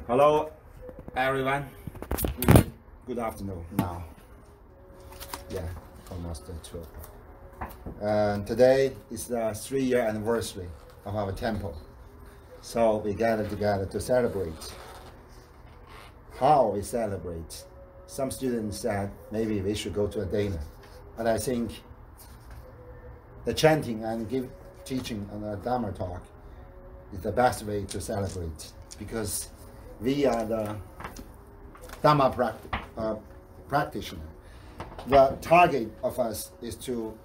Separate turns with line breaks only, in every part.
Hello, everyone. Good afternoon now. Yeah, almost 2 o'clock. And today is the 3-year anniversary of our temple. So we gathered together to celebrate. How we celebrate? Some students said maybe we should go to a dinner. But I think the chanting and teaching and the Dharma talk is the best way to celebrate, because we are the Dharma practitioner. The target of us is to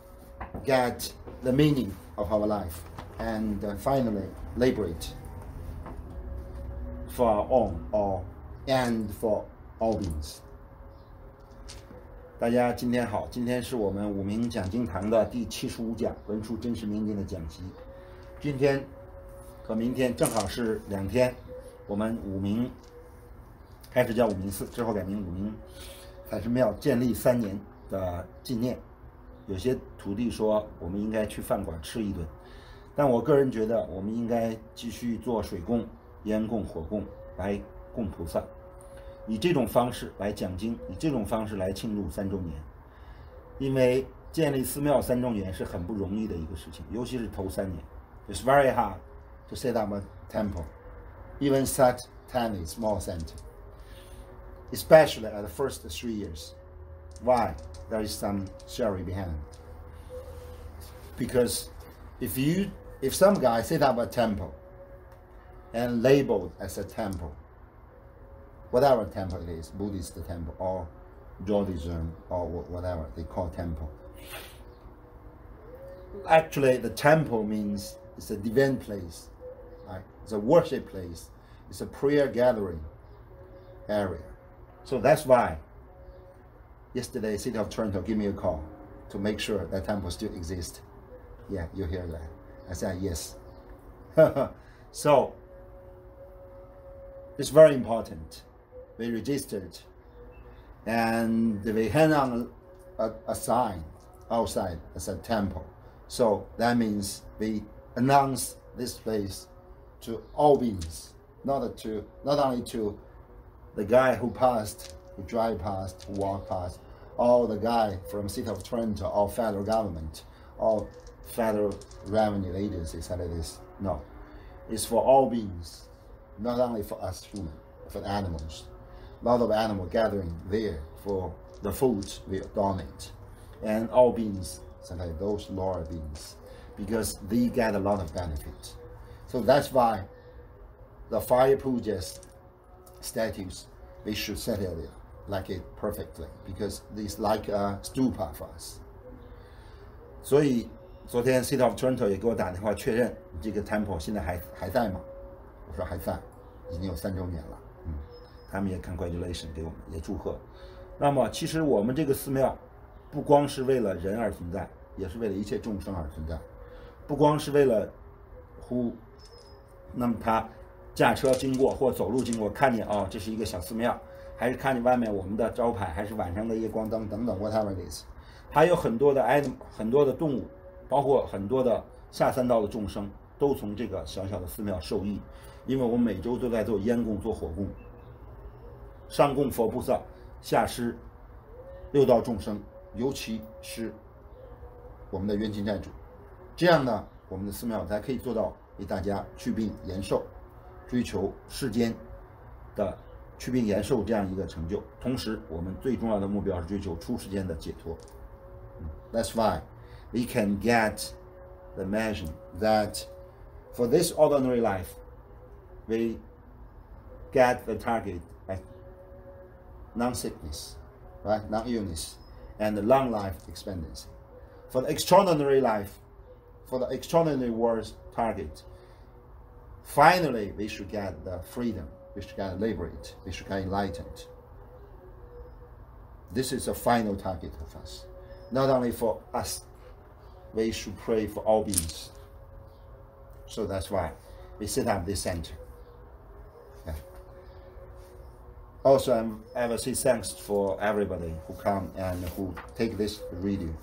get the meaning of our life and finally liberate for our own and for all beings. 大家今天好，今天是我们五明讲经堂的第75讲文殊真实明经的讲习。今天和明天正好是2天，我们五明开始叫五明寺，之后改名五明法师庙建立3年的纪念。有些徒弟说我们应该去饭馆吃一顿，但我个人觉得我们应该继续做水供、烟供、火供来供菩萨，以这种方式来讲经，以这种方式来庆祝3周年。因为建立寺庙3周年是很不容易的一个事情，尤其是头3年。It's very hard to set up a temple, even such tiny small center, especially at the first 3 years. Why? There is some theory behind. Because if some guy set up a temple and labeled as a temple, whatever temple it is, Buddhist temple or Judaism or whatever they call temple. Actually, the temple means it's a divine place, right? It's a worship place. It's a prayer gathering area. So that's why yesterday, City of Toronto gave me a call to make sure that temple still exists. Yeah, you hear that? I said yes. So it's very important. We registered and we hang on a sign outside as a temple. So that means we announce this place to all beings, not only to the guy who passed, who drive past, who walk past, or the guy from City of Toronto, or federal government, or federal revenue agencies like this. No, it's for all beings, not only for us humans, for the animals. A lot of animal gathering there for the foods we donate, and all beings, like those lower beings, because they get a lot of benefit. So that's why the fire pujas statues, we should set it there, like it perfectly, because it's like a stupa for us. 所以昨天 City of Toronto 也给我打电话确认这个 temple 现在还在吗？我说还在，已经有3周年了。他们也 congratulation 给我们，也祝贺。那么其实我们这个寺庙不光是为了人而存在，也是为了一切众生而存在。不光是为了那么他驾车经过或走路经过看见这是一个小寺庙，还是看见外面我们的招牌，还是晚上的夜光灯等等 whatever it is， 还有很多的 animal， 很多的动物，包括很多的下三道的众生都从这个小小的寺庙受益。因为我们每周都在做烟供、做火供，上供佛菩萨，下施6道众生，尤其是我们的冤亲债主。这样呢，我们的寺庙才可以做到为大家祛病延寿，追求世间的祛病延寿这样一个成就。同时，我们最重要的目标是追求出世间的解脱。That's why we can get the imagine that for this ordinary life, we get the target at non-sickness, right? Non-illness, and the long life expectancy. For the extraordinary life, for the extraordinary world's target, finally we should get the freedom, we should get liberated, we should get enlightened. This is the final target of us. Not only for us, we should pray for all beings. So that's why we set up this center. Yeah. Also, I will say thanks for everybody who come and who take this reading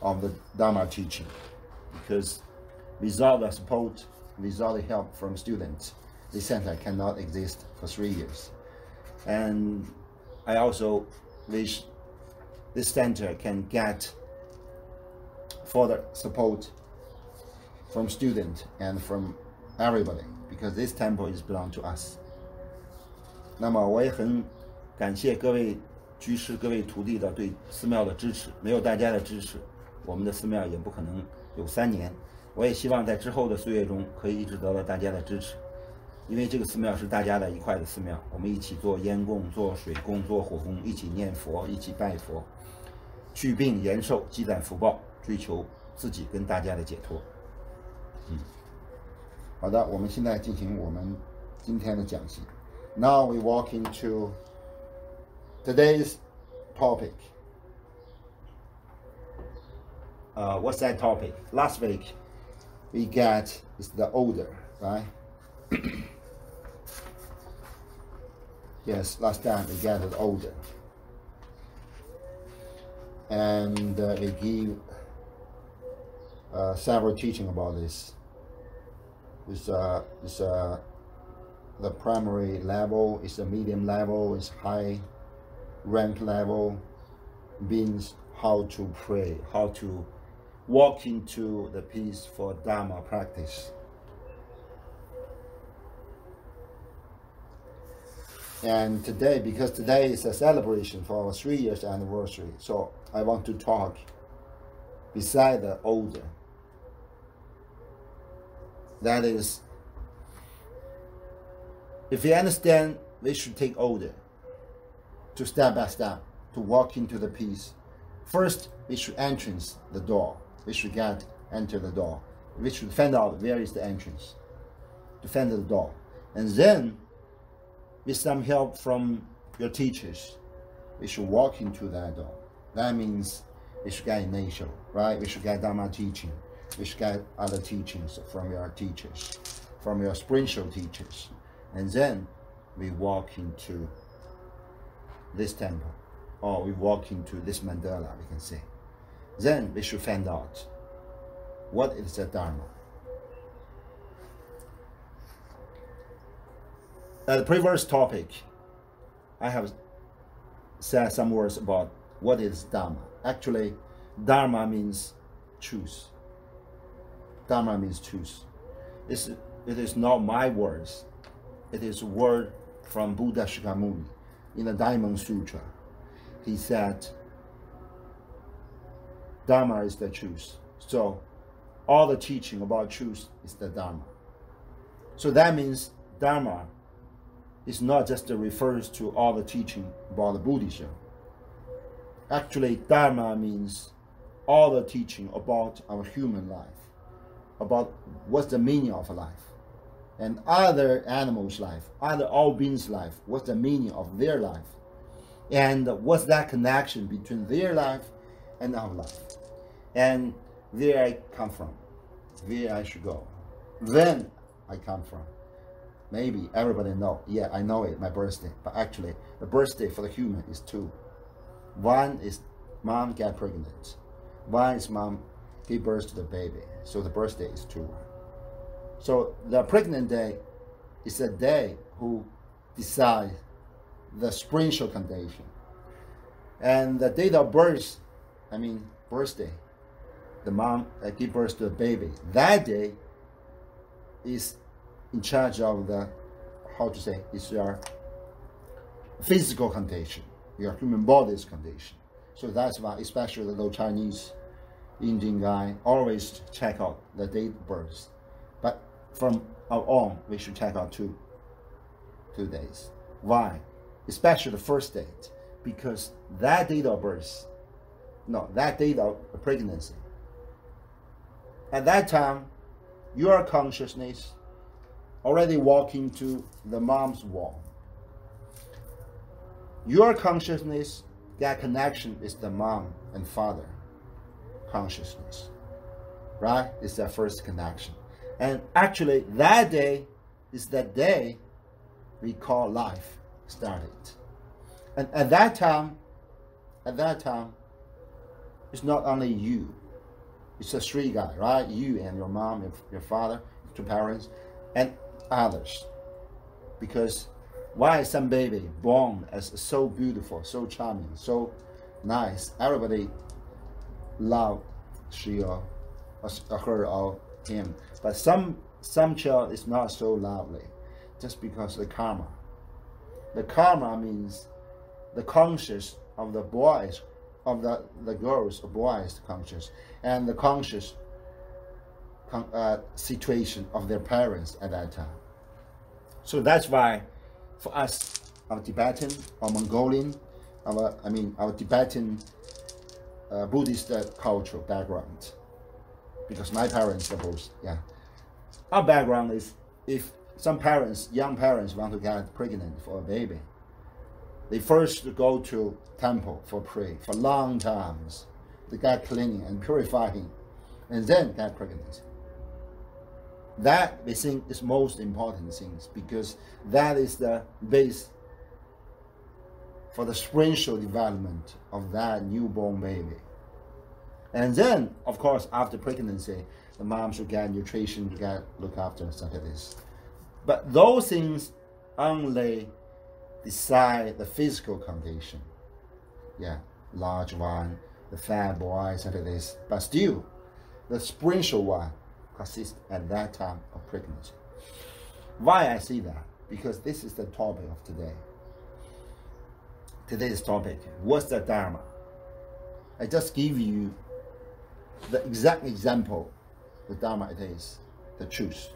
of the Dharma teaching, because without the support, without the help from students, this center cannot exist for 3 years. And I also wish this center can get further support from students and from everybody, because this temple is belong to us. 那么我也很感谢各位居士、各位徒弟的对寺庙的支持，没有大家的支持，我们的寺庙也不可能有3年。我也希望在之后的岁月中可以一直得到大家的支持，因为这个寺庙是大家的一块的寺庙，我们一起做烟供、做水供、做火供，一起念佛，一起拜佛，去病延寿，积攒福报，追求自己跟大家的解脱。好的，我们现在进行我们今天的讲习。Now we walk into today's topic. What's that topic? Last week we got is the order, right? Yes, last time we got the order, and we give several teaching about this. It's the primary level, it's the medium level, it's high rank level, means how to pray, how to walk into the peace for Dharma practice. And today, because today is a celebration for our 3 years anniversary, so I want to talk beside the order. That is, if we understand, we should take order to step by step to walk into the peace. First, we should entrance the door. We should enter the door. We should find out where is the entrance to find the door, and then, with some help from your teachers, we should walk into that door. That means we should get initial, right? We should get Dharma teaching. We should get other teachings from your teachers, from your spiritual teachers. And then we walk into this temple, or we walk into this mandala, we can say. Then we should find out what is the Dharma. At the previous topic, I have said some words about what is Dharma. Actually, Dharma means truth. Dharma means truth. It is not my words. It is a word from Buddha Shakyamuni in the Jamyang Sutra. He said, Dharma is the truth. So all the teaching about truth is the Dharma. So that means Dharma is not just refers to all the teaching about the Buddhism. Actually, Dharma means all the teaching about our human life, about what's the meaning of life, and other animals' life, other all beings' life, what's the meaning of their life, and what's that connection between their life and our life, and where I come from, where I should go, when I come from. Maybe everybody know, yeah, I know it, my birthday, but actually the birthday for the human is 2. One is mom get pregnant. One is mom give birth to the baby. So the birthday is 2. So the pregnant day is a day who decide the spiritual condition. And the date of birth, I mean birthday, the mom give birth to the baby. That day is in charge of the, how to say, is your physical condition, your human body's condition. So that's why, especially the low Chinese, Indian guy, always check out the date of birth. But from our own, we should check out 2 days. Why? Especially the first date, because that date of birth, no, that date of pregnancy, at that time, your consciousness already walking to the mom's womb. Your consciousness, that connection is the mom and father consciousness, right? It's that first connection. And actually, that day is the day we call life started. And at that time, it's not only you. It's a 3 guy, right? You and your mom, your father, 2 parents, and others. because why some baby born as so beautiful, so charming, so nice, everybody love she or her or him, but some child is not so lovely, just because the karma. The karma means the conscious of the boys, of the girls or boys conscious, and the conscious situation of their parents at that time. So that's why for us, our Tibetan or Mongolian, our Tibetan Buddhist cultural background, because my parents supposed, our background is, if some parents, young parents, want to get pregnant for a baby, they first go to temple for pray for long times. They get cleaning and purifying, and then get pregnant. That we think is most important things, because that is the base for the spiritual development of that newborn baby. And then, of course, after pregnancy, the mom should get nutrition, look after stuff like this. But those things only decide the physical condition. Large one, the fat boy, stuff like this. But still, the spiritual one consists at that time of pregnancy. Why I see that? Because this is the topic of today. Today's topic, what's the Dharma? I just give you the exact example, the Dharma it is, the truth.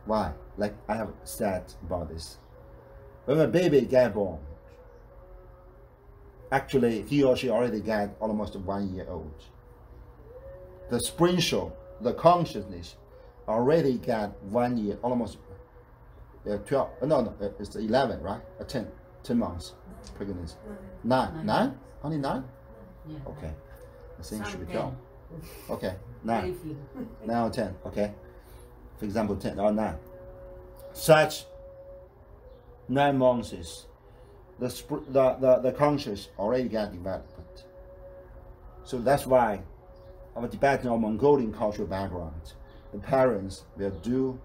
Why? Like I have said about this. When a baby gets born, actually he or she already got almost 1 year old. The spiritual, the consciousness already got 1 year, almost 12, it's 11, right? 10 months pregnancy. 9? Only 9?
Yeah.
Okay. I think should be 12. Okay, 9. 9 or 10, okay. For example, 10 or 9. Such 9 months, the conscious already got developed. So that's why our Tibetan or Mongolian cultural background, the parents will do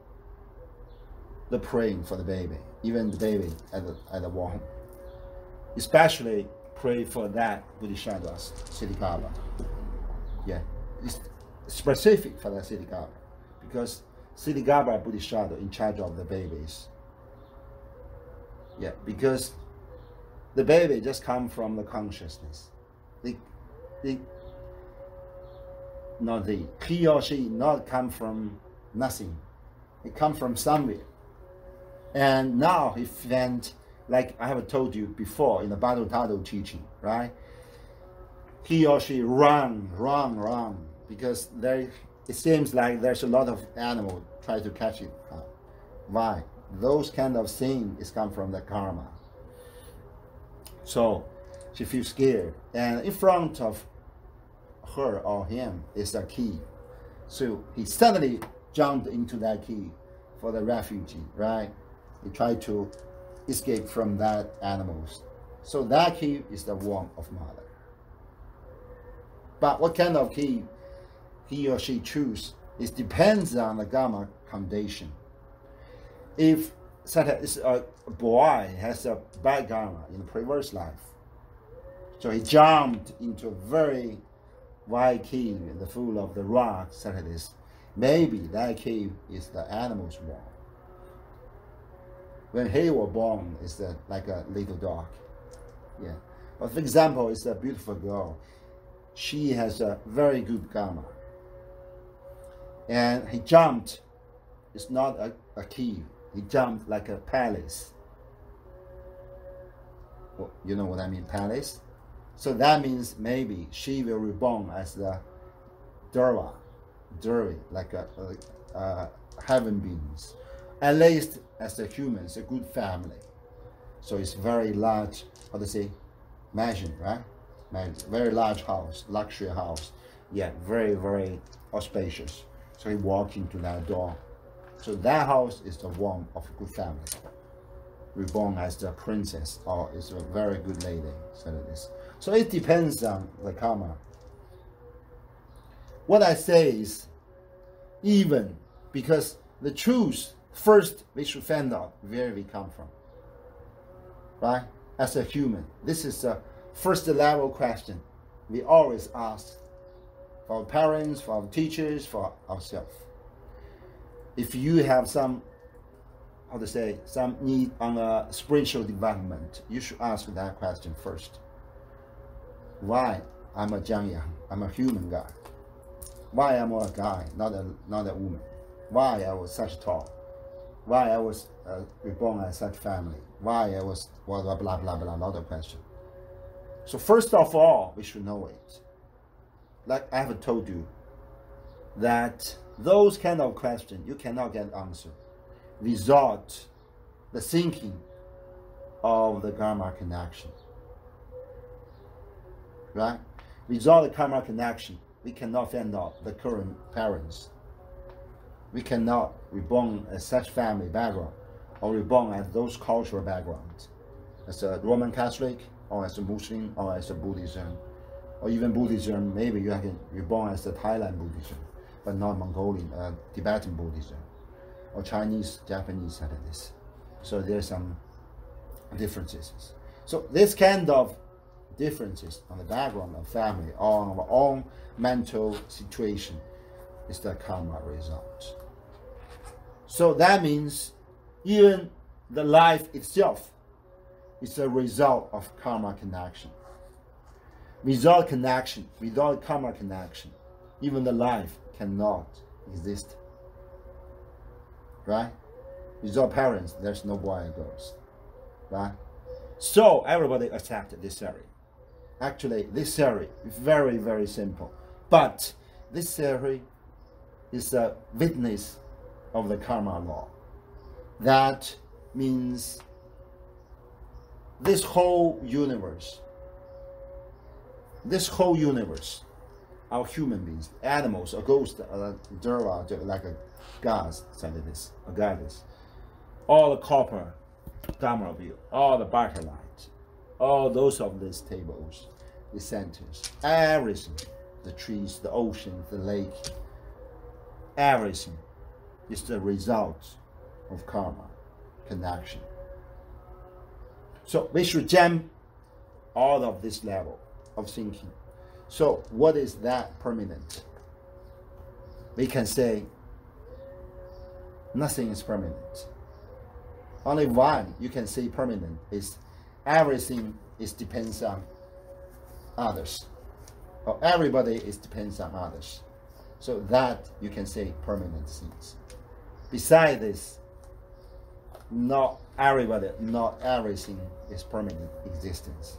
the praying for the baby, even the baby at the womb. Especially pray for that Bodhisattvas, Siddhikala. It's specific for the Siddhikala, because Siddhikala Bodhisattva in charge of the babies. Because the baby just come from the consciousness. He or she not come from nothing. It come from somewhere. And now he went, like I have told you before in the Bhadotado teaching, right? He or she run, because it seems like there's a lot of animals try to catch it. Why? Those kind of things is come from the karma. So she feels scared, and in front of her or him is a key. So he suddenly jumped into that key for the refugee, right? He tried to escape from that animals. So that key is the womb of mother. But what kind of key he or she choose, it depends on the karma condition. If a boy has a bad karma in the previous life, so he jumped into a very wide cave full of the rocks, such as this, maybe that cave is the animal's womb. When he was born, it's like a little dog. But for example, it's a beautiful girl. She has a very good karma. And he jumped, it's not a cave. He jumped like a palace. Well, you know what I mean, palace? So that means maybe she will reborn as the Dharma, like a heaven beings. At least as a human, it's a good family. So it's very large, how to say, mansion, right? Very large house, luxury house. Very, very auspicious. So he walked into that door. So that house is the womb of a good family. Reborn as the princess, or is a very good lady. So it depends on the karma. What I say is, even because the truth first we should find out where we come from, right? As a human, this is the first level question we always ask for our parents, for our teachers, for ourselves. If you have some, some need on a spiritual development, you should ask that question first. Why I'm a Jamyang? I'm a human guy. Why I'm a guy, not a woman? Why I was such tall? Why I was reborn as such family? Why I was blah blah blah blah blah, lot of questions. So first of all, we should know it. Like I have told you, that those kind of questions you cannot get answer without the thinking of the karma connection. Right? Without the karma connection, we cannot find out the current parents. We cannot reborn as such family background, or reborn as those cultural backgrounds, as a Roman Catholic, or as a Muslim, or as a Buddhism, or even Buddhism. Maybe you can reborn as a Thailand Buddhism, but not Mongolian, Tibetan Buddhism, or Chinese, Japanese, like this. So there's some differences. So this kind of differences on the background of family, or on our own mental situation, is the karma result. So that means even the life itself is a result of karma connection. Without connection, without karma connection, even the life cannot exist. Right? Without parents, there's no boy or girls. Right? So everybody accepted this theory. Actually, this theory is very, very simple. But this theory is a witness of the karma law. That means this whole universe, our human beings, animals, a ghost, Dharma, like a gods, like this, a goddess, all the copper, Dharma wheel, all the bakelite, all those of these tables, the centers, everything, the trees, the ocean, the lake, everything is the result of karma connection. So we should jump out of this level of thinking. So what is that permanent? We can say nothing is permanent. Only one you can say permanent is everything is depends on others, or everybody is depends on others. So that you can say permanent things. Besides this, not everybody, not everything is permanent existence.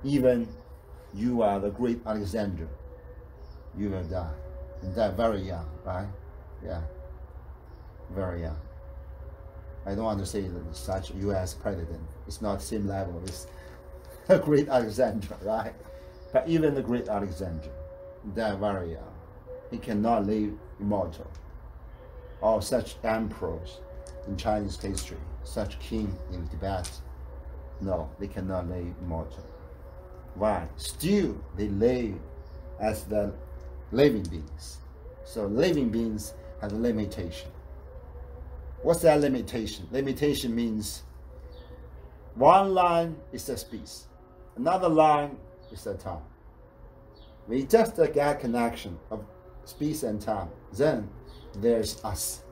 Even you are the great Alexander, you will die. And die very young, right? Yeah, very young. I don't want to say that such US president is not same level as the great Alexander, right? But even the great Alexander died very young. He cannot live immortal. Or such emperors in Chinese history, such king in Tibet, no, they cannot live immortal. Why? Still, they live as the living beings. So living beings have a limitation. What's that limitation? Limitation means one line is a space, another line is a time. We just get connection of space and time. Then there's us.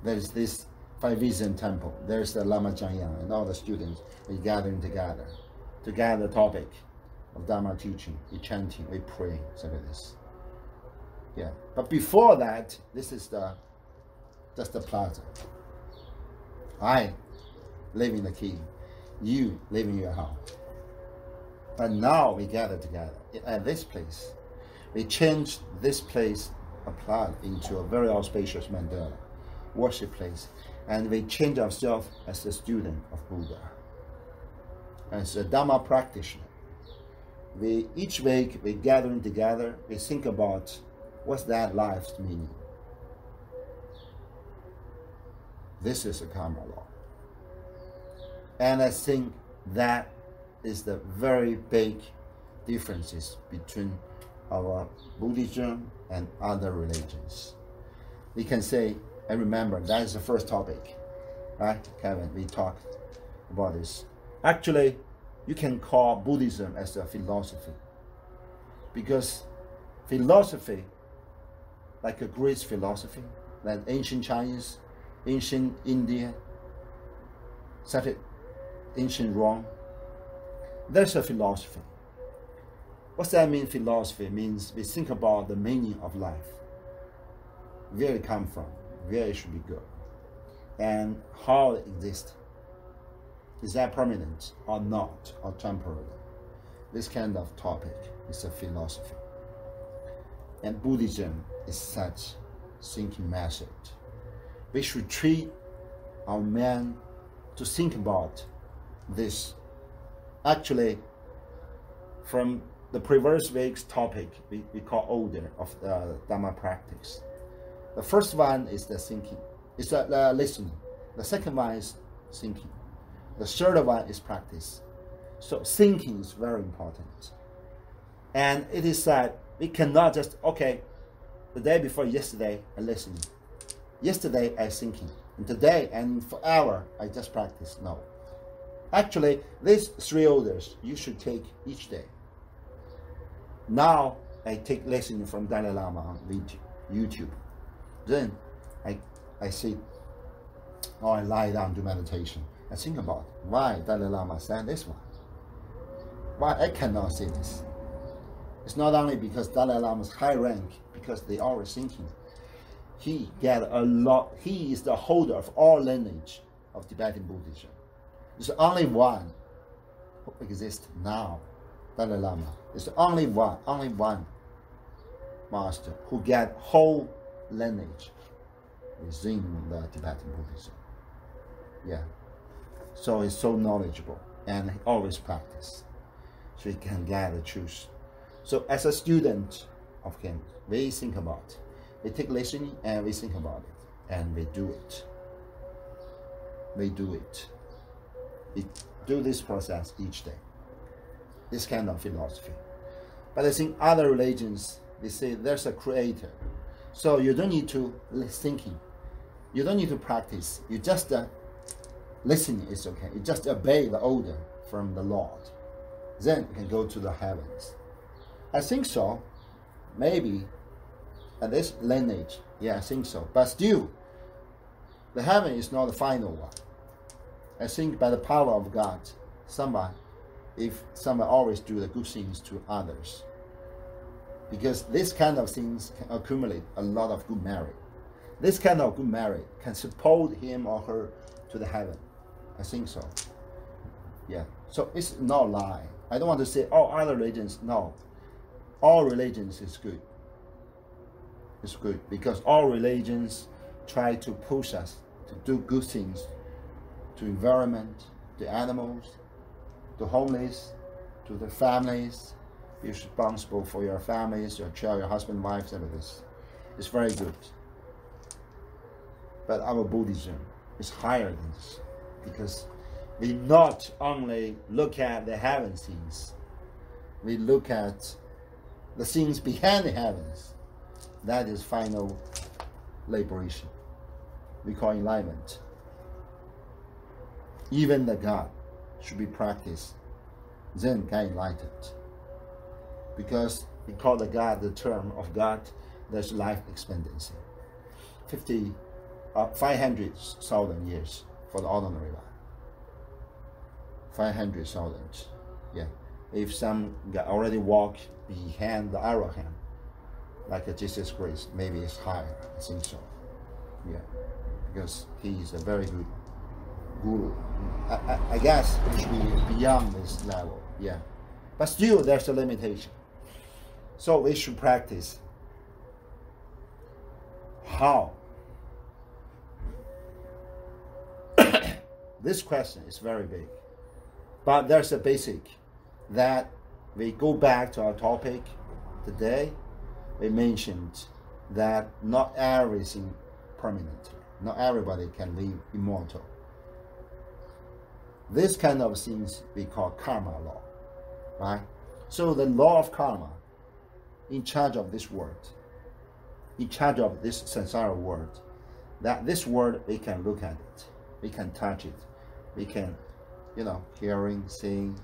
There's this 5 Vision temple. There's the Lama Jamyang and all the students. We gathering together to gather the topic of Dharma teaching. We chanting, we praying, so like this. Yeah. But before that, this is just the plaza. I live in the key. You live in your house. But now we gather together at this place. We changed this place, applied into a very auspicious mandala, worship place, and we change ourselves as a student of Buddha, as a Dharma practitioner. We each week we gathering together. We think about what's that life's meaning. This is a karma law, and I think that is the very big differences between our Buddhism and other religions. We can say I remember that is the first topic, right, Kevin? We talked about this. Actually, you can call Buddhism as a philosophy, because philosophy, like a Greek philosophy, like ancient Chinese, ancient India, ancient Rome, there's a philosophy. What's that mean? Philosophy means we think about the meaning of life, where it come from, where it should be go, and how it exists. Is that permanent or not, or temporary? This kind of topic is a philosophy. And Buddhism is such thinking method. We should treat our men to think about this. Actually, from the previous week's topic, we call order of the Dharma practice. The first one is the thinking, it's the listening. The second one is thinking. The third one is practice. So thinking is very important. And it is said we cannot just, okay, the day before yesterday I listened. Yesterday I thinking. And today and forever I just practice. No. Actually, these three orders you should take each day. Now I take lesson from Dalai Lama on YouTube. Then I sit or I lie down to meditation. I think about why Dalai Lama said this one. Why I cannot say this. It's not only because Dalai Lama's high rank, because they always thinking. He get a lot. He is the holder of all lineage of Tibetan Buddhism. There's only one who exists now. Dalai Lama is the only one master who get whole lineage within the Tibetan Buddhism. Yeah. So he's so knowledgeable and he always practice, so he can get the truth. So as a student of him, we think about, we take listening and we think about it, and we do it. We do it. We do this process each day. This kind of philosophy. But I think other religions, they say there's a creator. So you don't need to thinking. You don't need to practice. You just listening is okay. You just obey the order from the Lord. Then you can go to the heavens. I think so. Maybe at this lineage, yeah, I think so. But still, the heaven is not the final one. I think by the power of God, if someone always do the good things to others, because this kind of things can accumulate a lot of good merit. This kind of good merit can support him or her to the heaven. I think so. Yeah. So it's not lie. I don't want to say all other religions. No. All religions is good. It's good because all religions try to push us to do good things to environment, to animals, to homeless, to the families. You're responsible for your families, your child, your husband, wives, everything. It's very good. But our Buddhism is higher than this, because we not only look at the heaven things, we look at the things behind the heavens. That is final liberation. We call enlightenment. Even the God should be practiced, then get enlightened. Because we call the God, the term of God, there's life expectancy. 500,000 years for the ordinary one. 500,000, yeah. If some guy already walk behind the Arahant, like a Jesus Christ, maybe it's higher, I think so. Yeah, because he is a very good guru. I guess it should be beyond this level, yeah. But still, there's a limitation. So we should practice. How? This question is very big. But there's a basic that we go back to our topic today. We mentioned that not everything permanently. Not everybody can live immortal. This kind of things we call karma law, right? So the law of karma, in charge of this world, in charge of this samsara world, that this word, we can look at it, we can touch it, we can, hearing, seeing,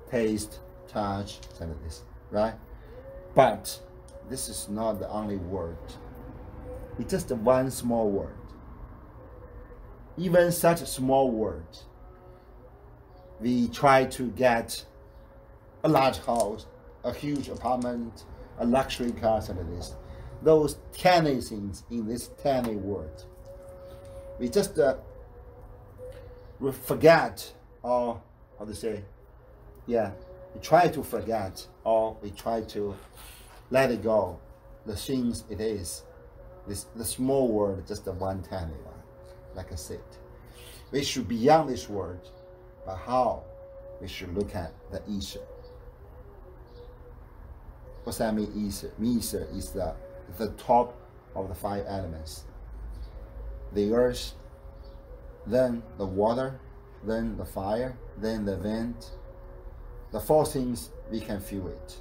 taste, touch, something like this, right? But this is not the only word. It's just one small word. Even such a small word, we try to get a large house, a huge apartment, a luxury car, something like this. Those tiny things in this tiny word, we just we forget, or how to say, we try to forget, or we try to let it go, the things it is. The small word, just the one tiny one, like I said. We should beyond this word, but how? We should look at the ether. What's that mean, ether? Ether is the top of the 5 elements. The earth, then the water, then the fire, then the wind. The 4 things, we can feel it,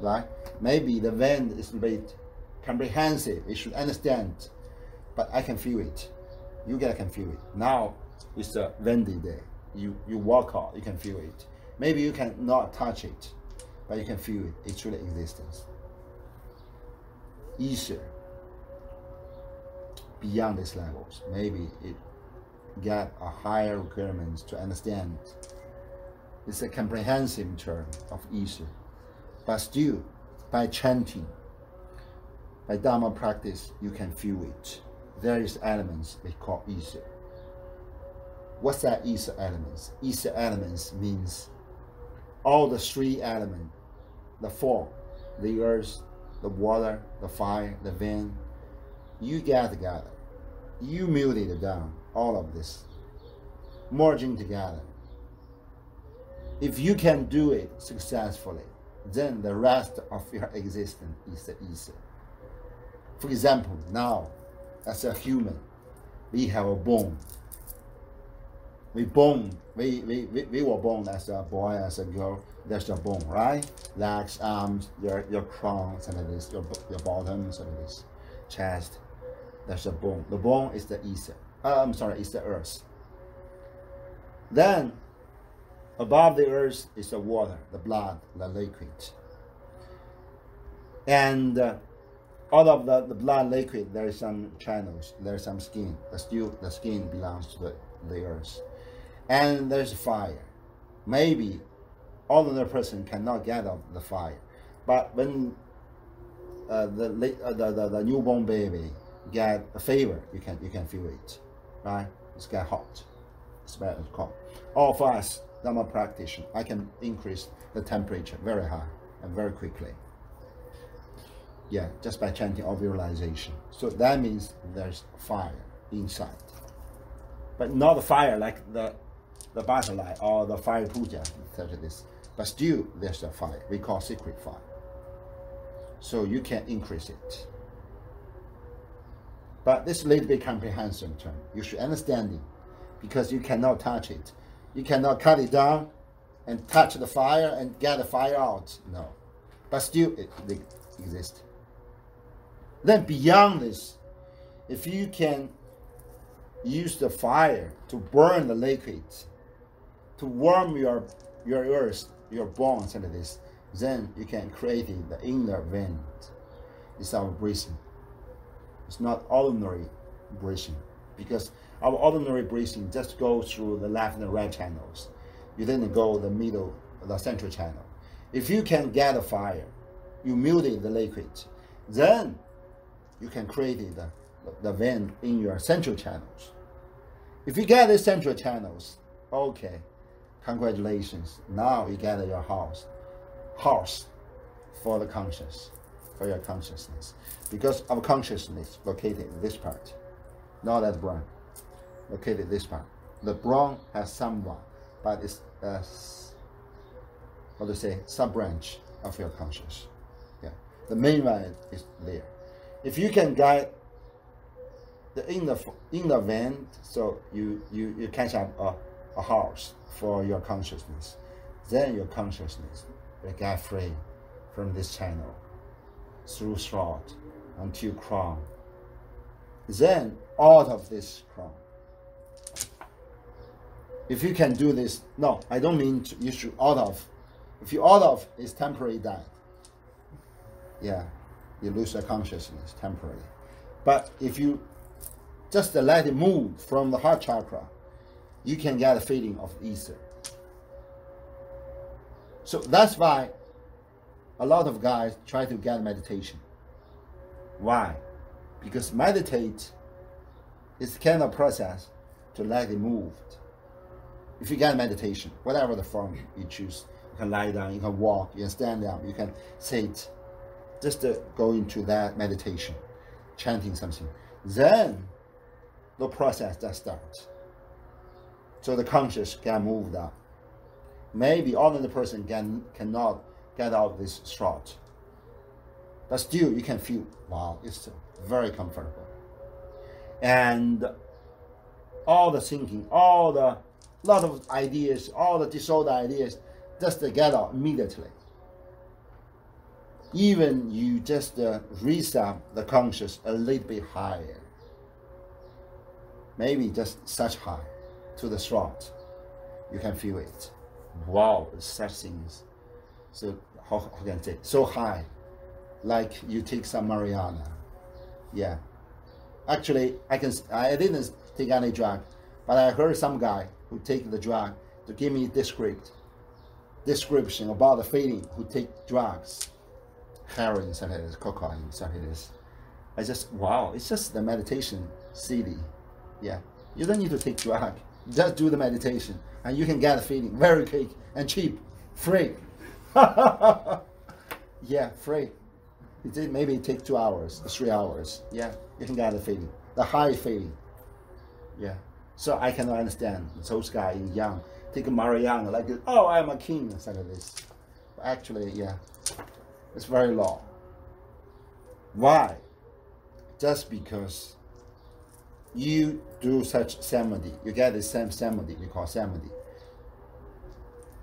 right? Maybe the wind is a bit comprehensive, we should understand, but I can feel it. You guys can feel it. Now it's a windy day. You walk out, you can feel it. Maybe you can not touch it, but you can feel it. It's really existence. Ether, beyond these levels, maybe it get a higher requirements to understand. It's a comprehensive term of ether, but still, by chanting, by Dharma practice, you can feel it. There is elements we call ether. What's that ether elements? Ether elements means all the 3 elements, the 4, the earth, the water, the fire, the wind, you get together. You melt it down, all of this, merging together. If you can do it successfully, then the rest of your existence is the ether. For example, now, as a human, we have a bone. We were born as a boy, as a girl. There's a bone, right? Legs, arms, your crown, something like this, your bottom, something like this, chest. There's a bone. The bone is the ether. It's the earth. Then, above the earth is the water, the blood, the liquid. And out of the blood liquid, there is some channels, there is some skin. The skin belongs to the earth. And there's fire. Maybe ordinary person cannot get out the fire, but when the newborn baby get a fever, you can feel it, right? It's get hot, it's very cold. All of us Dharma practitioner, I can increase the temperature very high and very quickly. Just by chanting or visualization. So that means there's fire inside, but not the fire like the butterfly or the fire puja, such as this. But still, there's a fire. We call secret fire. So you can increase it. But this is a little bit comprehensive term. You should understand it, because you cannot touch it. You cannot cut it down and touch the fire and get the fire out. No. But still, it exists. Then beyond this, if you can use the fire to burn the liquids, to warm your earth, your bones and this, then you can create the inner wind. It's our breathing. It's not ordinary breathing, because our ordinary breathing just goes through the left and right channels. You didn't go the middle, the central channel. If you can get a fire, you melt the liquid, then you can create the wind in your central channels. If you get the central channels, okay, congratulations. Now you get your house for the conscious, for your consciousness. Because our consciousness located in this part, not that brain, located this part. The brain has someone, but it's sub-branch of your conscious. The main one is there. If you can guide the inner wind, so you catch up a house for your consciousness, then your consciousness will get free from this channel through throat until crown, then out of this crown. If you can do this, no, I don't mean you should out of. If you out of, it's temporary death. Yeah, you lose your consciousness temporarily. But if you just let it move from the heart chakra, you can get a feeling of ether. So that's why a lot of guys try to get meditation. Why? Because meditate is the kind of process to let it move. If you get meditation, whatever the form you choose, you can lie down, you can walk, you can stand up, you can sit, just go into that meditation, chanting something. Then the process just starts. So the conscious can move up. Maybe ordinary person cannot get out of this thought, but still you can feel, wow, it's very comfortable. And all the thinking, all the lot of ideas, all the disorder ideas, just get out immediately. Even you just raise up the conscious a little bit higher, maybe just such high to the throat, you can feel it. Wow, such things. So how can I say, so high, like you take some marijuana. Yeah, actually I didn't take any drug, but I heard some guy who take the drug to give me description about the feeling who take drugs, heroin, such as cocaine, such as. I just, wow, it's just the meditation city. Yeah, you don't need to take drug, just do the meditation and you can get a feeling very quick and cheap, free. Yeah, free. Maybe it takes 2 hours, 3 hours. Yeah, you can get the feeling, the high feeling. Yeah. So I cannot understand those guys young take marijuana like, oh, I'm a king, instead of this. Actually, yeah, it's very low. Why? Just because you do such samadhi, you get the same samadhi, we call samadhi.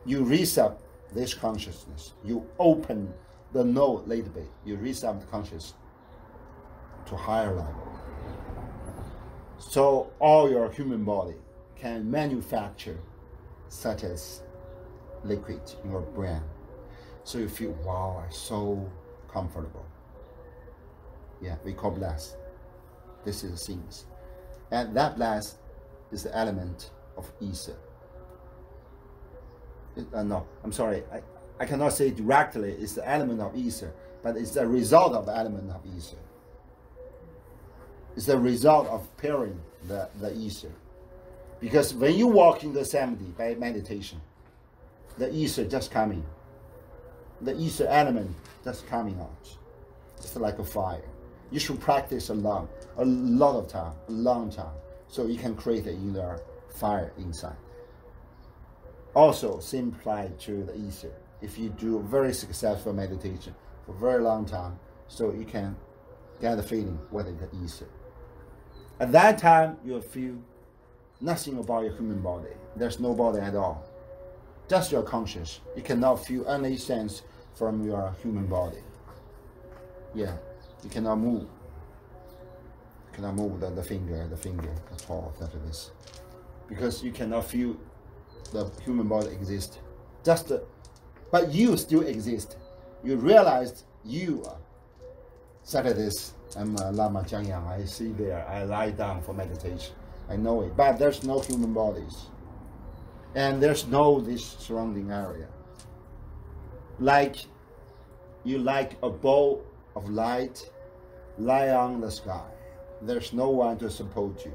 You raise up this consciousness, you open the node a little bit, you raise up the consciousness to higher level. So all your human body can manufacture such as liquid in your brain. So you feel, wow, I'm so comfortable. Yeah, we call bless. This is the things. And that bless is the element of ether. No, I'm sorry, I cannot say directly it's the element of ether, but it's the result of the element of ether. It's the result of pairing the ether. Because when you walk in the samadhi by meditation, the ether just coming. The ether element just coming out. It's like a fire. You should practice a lot of time, a long time, so you can create an inner fire inside. Also, same apply to the ether. If you do very successful meditation for a very long time, so you can get a feeling what is the ether. At that time, you'll feel nothing about your human body. There's no body at all. Just your conscious. You cannot feel any sense from your human body. Yeah, you cannot move. You cannot move the finger at all, that is. Because you cannot feel the human body exists. But you still exist. You realized you are. Such as this. I'm a lama Jamyang. I see there. I lie down for meditation. I know it. But there's no human bodies. And there's no this surrounding area. Like you like a ball of light lie on the sky. There's no one to support you.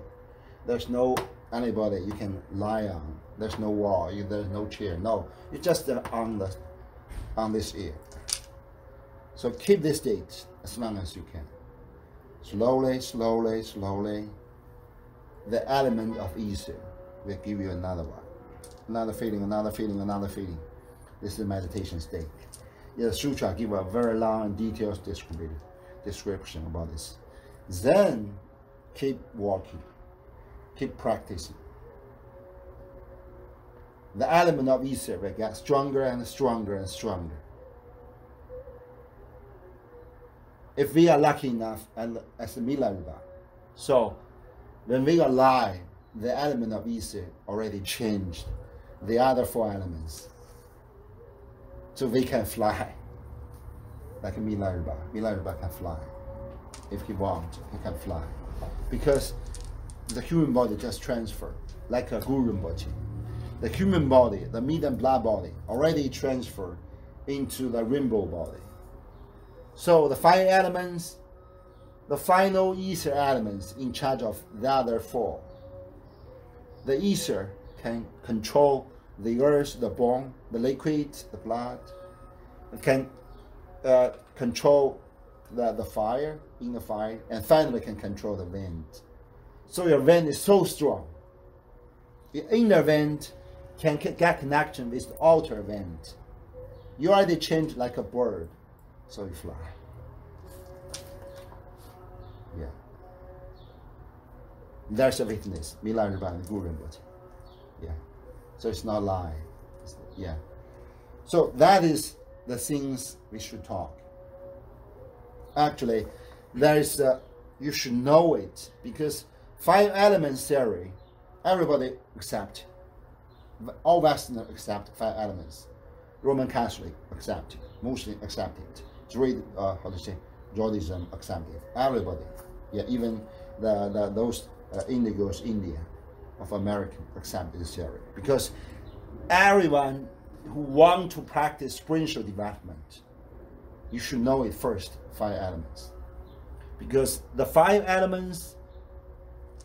There's no anybody you can lie on. There's no wall. There's no chair. No, you're just on this air. So keep this state as long as you can. Slowly, slowly, slowly, the element of ether will give you another one. Another feeling, another feeling, another feeling. This is the meditation state. The sutra give a very long and detailed description about this. Then keep walking, keep practicing. The element of ether will get stronger and stronger and stronger. If we are lucky enough, and as a Milaruba, So when we align, the element of ether already changed the other 4 elements. So we can fly. Like Milarepa. Milarepa can fly. If he wants, he can fly. Because the human body just transferred, like a Guru Rinpoche. The human body, the meat and blood body, already transferred into the rainbow body. So the 5 elements, the final ether elements in charge of the other 4. The ether can control the earth, the bone, the liquid, the blood. It can control the fire, in the fire, and finally can control the wind. So your wind is so strong. The inner wind can get connection with the outer wind. You already change like a bird, so you fly. Yeah. There's a witness, Milarepa and Guru Rinpoche. Yeah. So it's not lie. Yeah. So that is the things we should talk. Actually, there is you should know it, because 5 elements theory, everybody accept. All Westerners accept 5 elements. Roman Catholic accept it. Muslim accept it. Judaism accept it. Everybody. Yeah, even those indigos, India, of American accept this theory, because everyone who want to practice spiritual development, you should know it first, 5 elements, because the 5 elements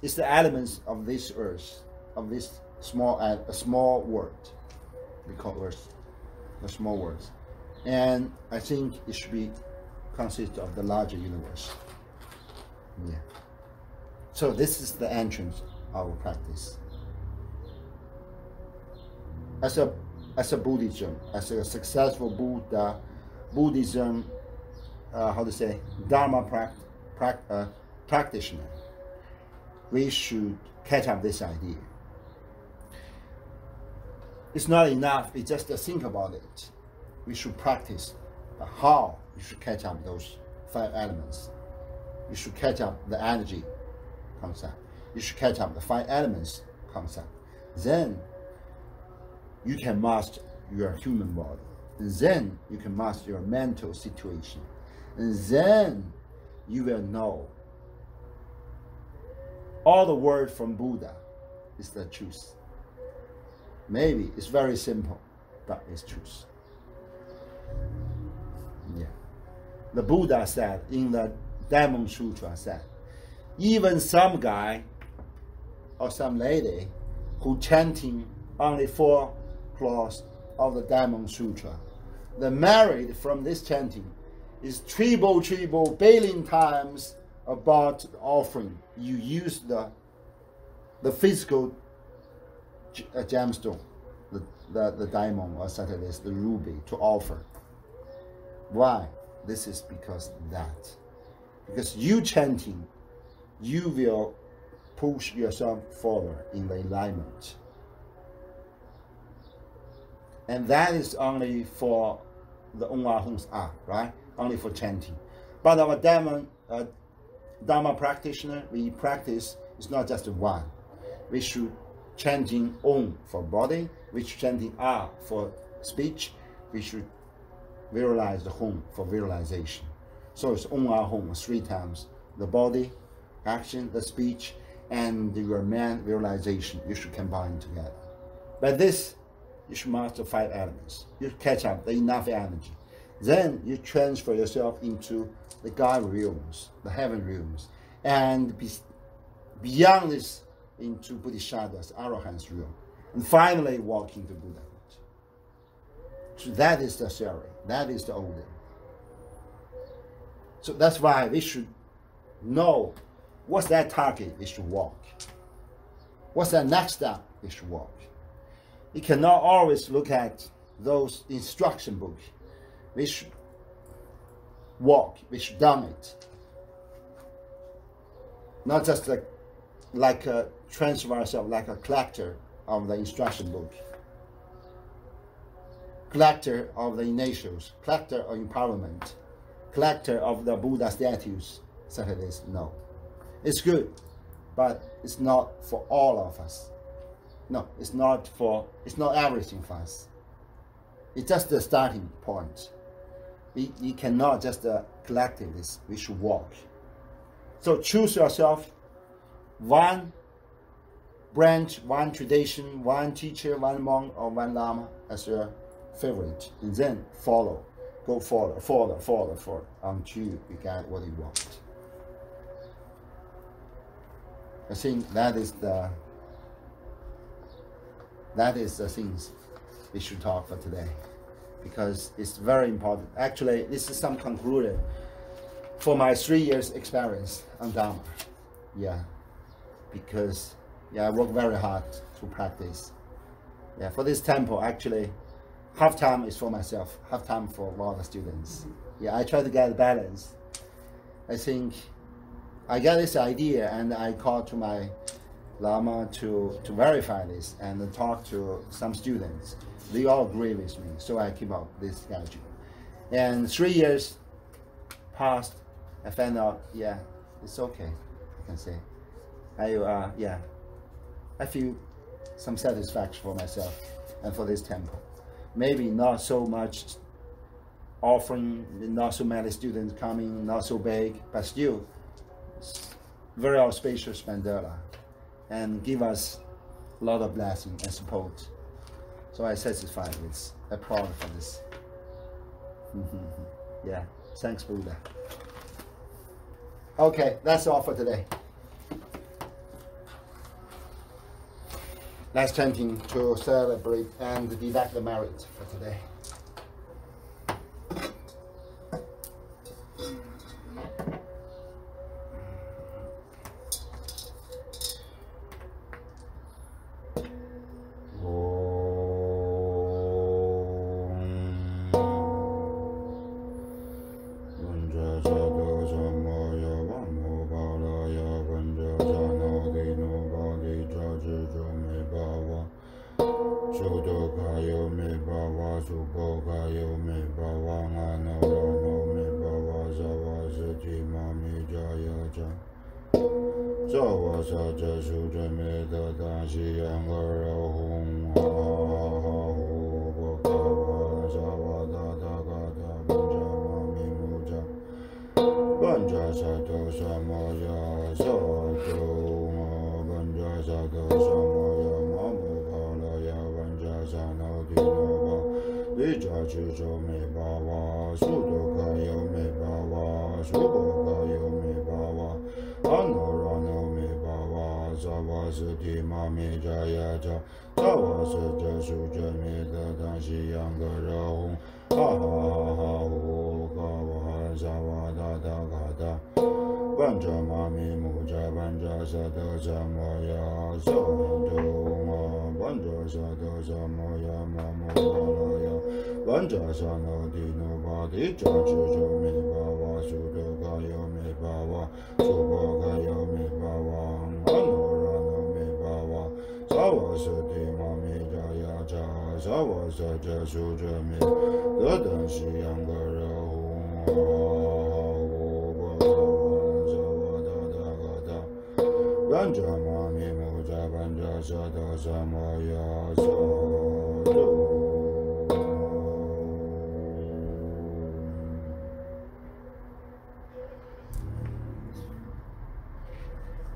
is the elements of this earth, of this small world we call earth, the small world, and I think it should be consist of the larger universe. Yeah. So this is the entrance of our practice. As a Buddhism, as a successful Buddhism, Dharma practitioner, we should catch up this idea. It's not enough, it's just to think about it. We should practice how you should catch up those 5 elements. You should catch up the energy concept. You should catch up the 5 elements concept. Then you can master your human body. And then you can master your mental situation. And then you will know all the word from Buddha is the truth. Maybe it's very simple, but it's truth. Yeah. The Buddha said in the Diamond Sutra said, even some guy or some lady who chanting only 4 clause of the Diamond Sutra, the merit from this chanting is triple billion times about the offering. You use the physical gemstone, the diamond or such as the ruby to offer. Why? This is because you chanting, you will push yourself forward in the alignment. And that is only for the Onwa right? Only for chanting. But our Dharma practitioner, we practice, it's not just one. We should chanting Om for body, we should chanting Ah for speech, we should visualize the Hum for visualization. So it's Om Ah Hum 3 times. The body, action, the speech, and your man visualization, you should combine together. By this, you should master 5 elements. You catch up the enough energy. Then you transfer yourself into the God realms, the heaven realms, and beyond this into Bodhisattvas, Arahant's realm, and finally walk into Buddhahood. So that is the theory, that is the order. So that's why we should know what's that target we should walk. What's that next step we should walk. We cannot always look at those instruction books. We should walk, we should done it. Not just like transfer ourselves like a collector of the instruction book, collector of the initials, collector of empowerment, collector of the Buddha statues, such as this. No. It's good, but it's not for all of us. No, it's not everything for us. It's just the starting point. We cannot just collective this. We should walk. So choose yourself one branch, one tradition, one teacher, one monk, or one lama as your favorite, and then follow. Go follow until you get what you want. I think that is the things we should talk for today, because it's very important. Actually, this is some conclusion for my 3 years experience on Dharma. Yeah, because I work very hard to practice. Yeah, for this temple, actually, half time is for myself, half time for all the students. Yeah, I try to get a balance. I think I got this idea, and I called to my lama to verify this and talk to some students. They all agree with me, so I keep up this schedule. And 3 years passed, I found out, yeah, it's okay, I can say. I feel some satisfaction for myself and for this temple. Maybe not so much offering, not so many students coming, not so big, but still very auspicious mandala, and give us a lot of blessing and support. So I'm satisfied with, I'm proud for this. Yeah, thanks Buddha. Okay, that's all for today. Last chanting to celebrate and deduct the merit for today.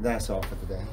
That's all for today.